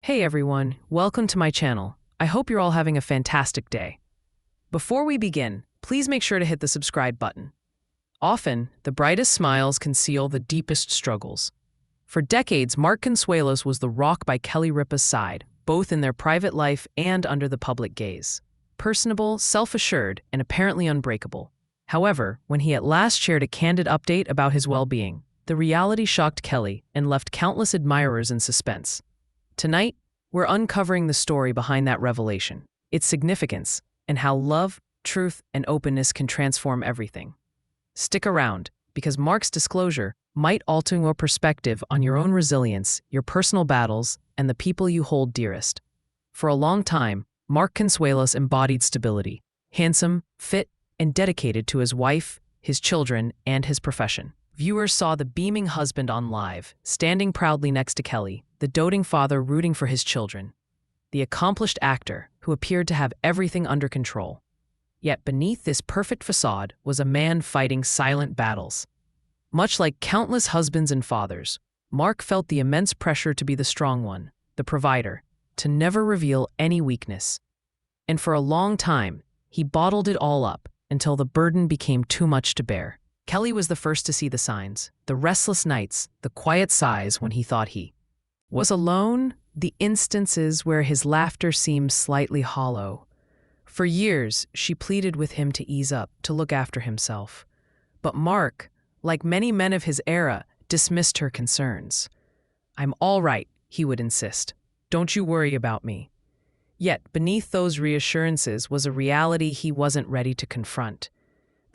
Hey everyone, welcome to my channel. I hope you're all having a fantastic day. Before we begin, please make sure to hit the subscribe button. Often, the brightest smiles conceal the deepest struggles. For decades, Mark Consuelos was the rock by Kelly Ripa's side, both in their private life and under the public gaze. Personable, self-assured, and apparently unbreakable. However, when he at last shared a candid update about his well-being, the reality shocked Kelly and left countless admirers in suspense. Tonight, we're uncovering the story behind that revelation, its significance, and how love, truth, and openness can transform everything. Stick around, because Mark's disclosure might alter your perspective on your own resilience, your personal battles, and the people you hold dearest. For a long time, Mark Consuelos embodied stability, handsome, fit, and dedicated to his wife, his children, and his profession. Viewers saw the beaming husband on live, standing proudly next to Kelly, the doting father rooting for his children, the accomplished actor who appeared to have everything under control. Yet beneath this perfect facade was a man fighting silent battles. Much like countless husbands and fathers, Mark felt the immense pressure to be the strong one, the provider, to never reveal any weakness. And for a long time, he bottled it all up until the burden became too much to bear. Kelly was the first to see the signs, the restless nights, the quiet sighs when he thought he was alone, the instances where his laughter seemed slightly hollow. For years, she pleaded with him to ease up, to look after himself. But Mark, like many men of his era, dismissed her concerns. "I'm all right," he would insist. "Don't you worry about me." Yet, beneath those reassurances was a reality he wasn't ready to confront.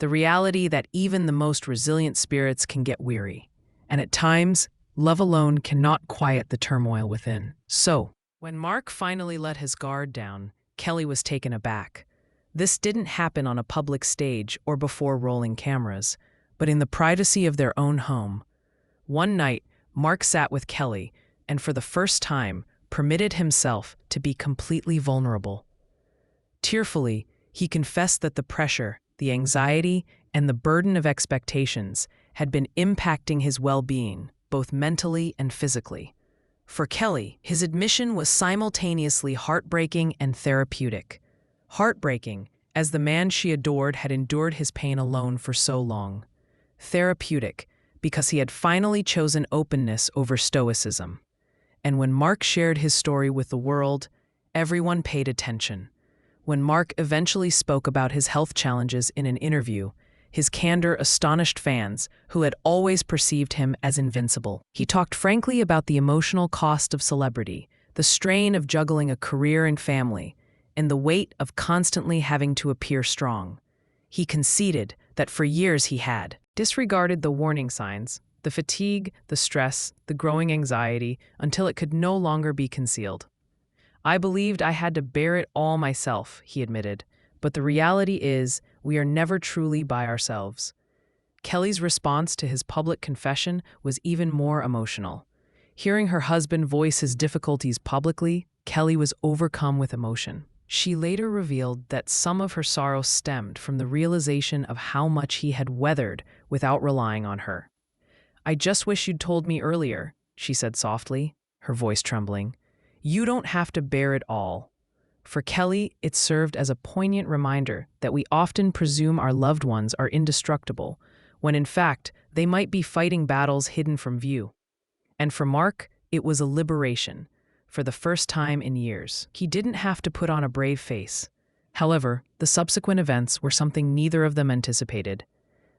The reality that even the most resilient spirits can get weary. And at times, love alone cannot quiet the turmoil within. So, when Mark finally let his guard down, Kelly was taken aback. This didn't happen on a public stage or before rolling cameras, but in the privacy of their own home. One night, Mark sat with Kelly and for the first time permitted himself to be completely vulnerable. Tearfully, he confessed that the pressure, the anxiety, and the burden of expectations had been impacting his well-being, both mentally and physically. For Kelly, his admission was simultaneously heartbreaking and therapeutic. Heartbreaking, as the man she adored had endured his pain alone for so long. Therapeutic, because he had finally chosen openness over stoicism. And when Mark shared his story with the world, everyone paid attention. When Mark eventually spoke about his health challenges in an interview, his candor astonished fans who had always perceived him as invincible. He talked frankly about the emotional cost of celebrity, the strain of juggling a career and family, and the weight of constantly having to appear strong. He conceded that for years he had disregarded the warning signs, the fatigue, the stress, the growing anxiety, until it could no longer be concealed. "I believed I had to bear it all myself," he admitted, "but the reality is we are never truly by ourselves." Kelly's response to his public confession was even more emotional. Hearing her husband voice his difficulties publicly, Kelly was overcome with emotion. She later revealed that some of her sorrow stemmed from the realization of how much he had weathered without relying on her. "I just wish you'd told me earlier," she said softly, her voice trembling. "You don't have to bear it all." For Kelly, it served as a poignant reminder that we often presume our loved ones are indestructible, when in fact, they might be fighting battles hidden from view. And for Mark, it was a liberation. For the first time in years, he didn't have to put on a brave face. However, the subsequent events were something neither of them anticipated.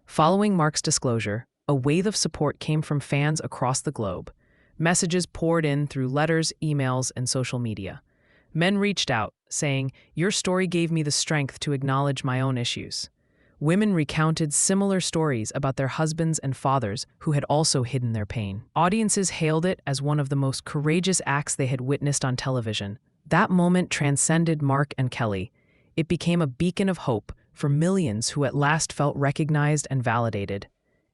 Following Mark's disclosure, a wave of support came from fans across the globe. Messages poured in through letters, emails, and social media. Men reached out, saying, "Your story gave me the strength to acknowledge my own issues." Women recounted similar stories about their husbands and fathers who had also hidden their pain. Audiences hailed it as one of the most courageous acts they had witnessed on television. That moment transcended Mark and Kelly. It became a beacon of hope for millions who at last felt recognized and validated.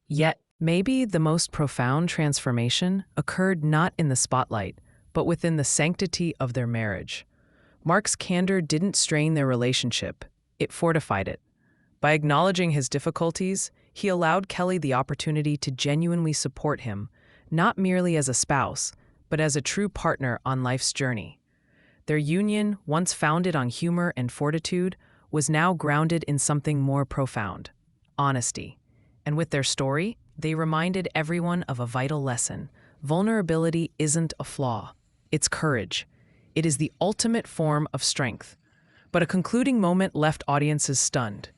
Yet, maybe the most profound transformation occurred not in the spotlight, but within the sanctity of their marriage. Mark's candor didn't strain their relationship, it fortified it. By acknowledging his difficulties, he allowed Kelly the opportunity to genuinely support him, not merely as a spouse, but as a true partner on life's journey. Their union, once founded on humor and fortitude, was now grounded in something more profound: honesty. And with their story, they reminded everyone of a vital lesson. Vulnerability isn't a flaw, it's courage. It is the ultimate form of strength. But a concluding moment left audiences stunned.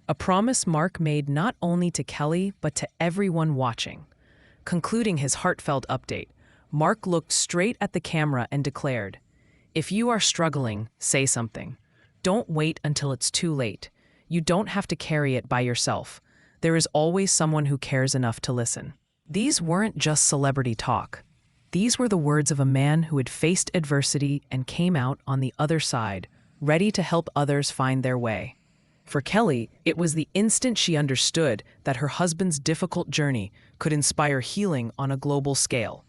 A promise Mark made not only to Kelly, but to everyone watching. Concluding his heartfelt update, Mark looked straight at the camera and declared, "If you are struggling, say something. Don't wait until it's too late. You don't have to carry it by yourself. There is always someone who cares enough to listen." These weren't just celebrity talk. These were the words of a man who had faced adversity and came out on the other side, ready to help others find their way. For Kelly, it was the instant she understood that her husband's difficult journey could inspire healing on a global scale.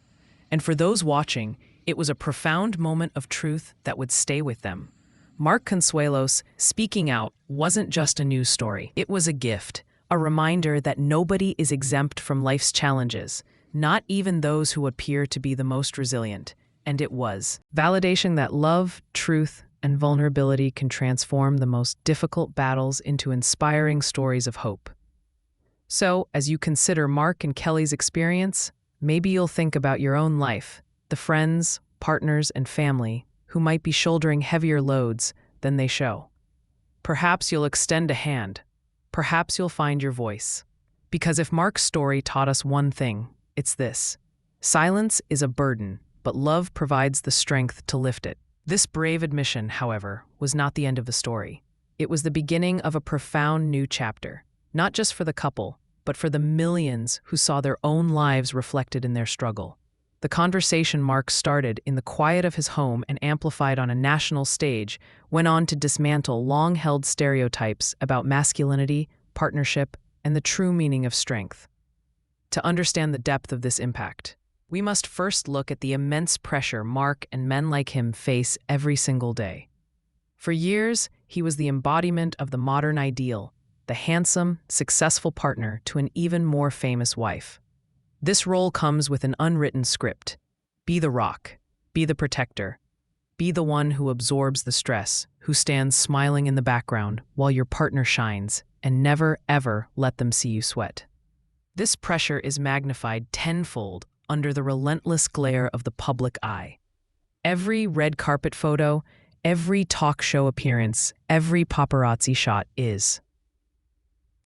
And for those watching, it was a profound moment of truth that would stay with them. Mark Consuelos speaking out wasn't just a news story. It was a gift, a reminder that nobody is exempt from life's challenges, not even those who appear to be the most resilient. And it was validation that love, truth, and vulnerability can transform the most difficult battles into inspiring stories of hope. So, as you consider Mark and Kelly's experience, maybe you'll think about your own life, the friends, partners, and family who might be shouldering heavier loads than they show. Perhaps you'll extend a hand. Perhaps you'll find your voice. Because if Mark's story taught us one thing, it's this: silence is a burden, but love provides the strength to lift it. This brave admission, however, was not the end of the story. It was the beginning of a profound new chapter, not just for the couple, but for the millions who saw their own lives reflected in their struggle. The conversation Mark started in the quiet of his home and amplified on a national stage went on to dismantle long-held stereotypes about masculinity, partnership, and the true meaning of strength. To understand the depth of this impact, we must first look at the immense pressure Mark and men like him face every single day. For years, he was the embodiment of the modern ideal, the handsome, successful partner to an even more famous wife. This role comes with an unwritten script. Be the rock, be the protector, be the one who absorbs the stress, who stands smiling in the background while your partner shines, and never, ever let them see you sweat. This pressure is magnified tenfold under the relentless glare of the public eye. Every red carpet photo, every talk show appearance, every paparazzi shot is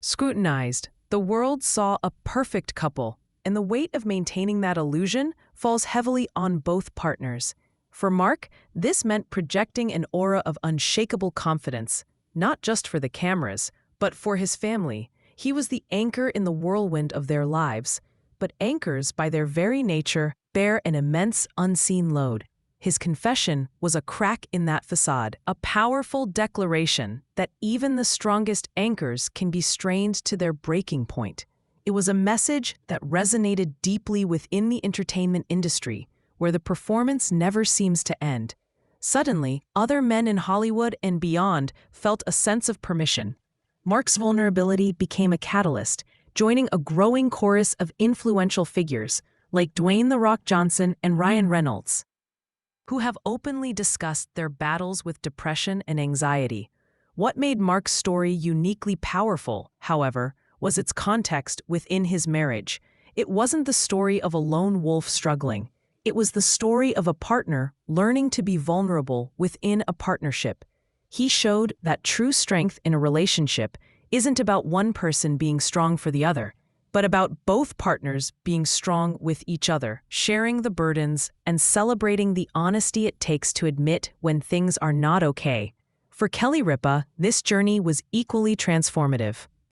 scrutinized. The world saw a perfect couple, and the weight of maintaining that illusion falls heavily on both partners. For Mark, this meant projecting an aura of unshakable confidence, not just for the cameras, but for his family. He was the anchor in the whirlwind of their lives. But anchors, by their very nature, bear an immense unseen load. His confession was a crack in that facade, a powerful declaration that even the strongest anchors can be strained to their breaking point. It was a message that resonated deeply within the entertainment industry, where the performance never seems to end. Suddenly, other men in Hollywood and beyond felt a sense of permission. Mark's vulnerability became a catalyst, joining a growing chorus of influential figures like Dwayne "The Rock" Johnson and Ryan Reynolds, who have openly discussed their battles with depression and anxiety. What made Mark's story uniquely powerful, however, was its context within his marriage. It wasn't the story of a lone wolf struggling. It was the story of a partner learning to be vulnerable within a partnership. He showed that true strength in a relationship isn't about one person being strong for the other, but about both partners being strong with each other, sharing the burdens, and celebrating the honesty it takes to admit when things are not okay. For Kelly Ripa, this journey was equally transformative.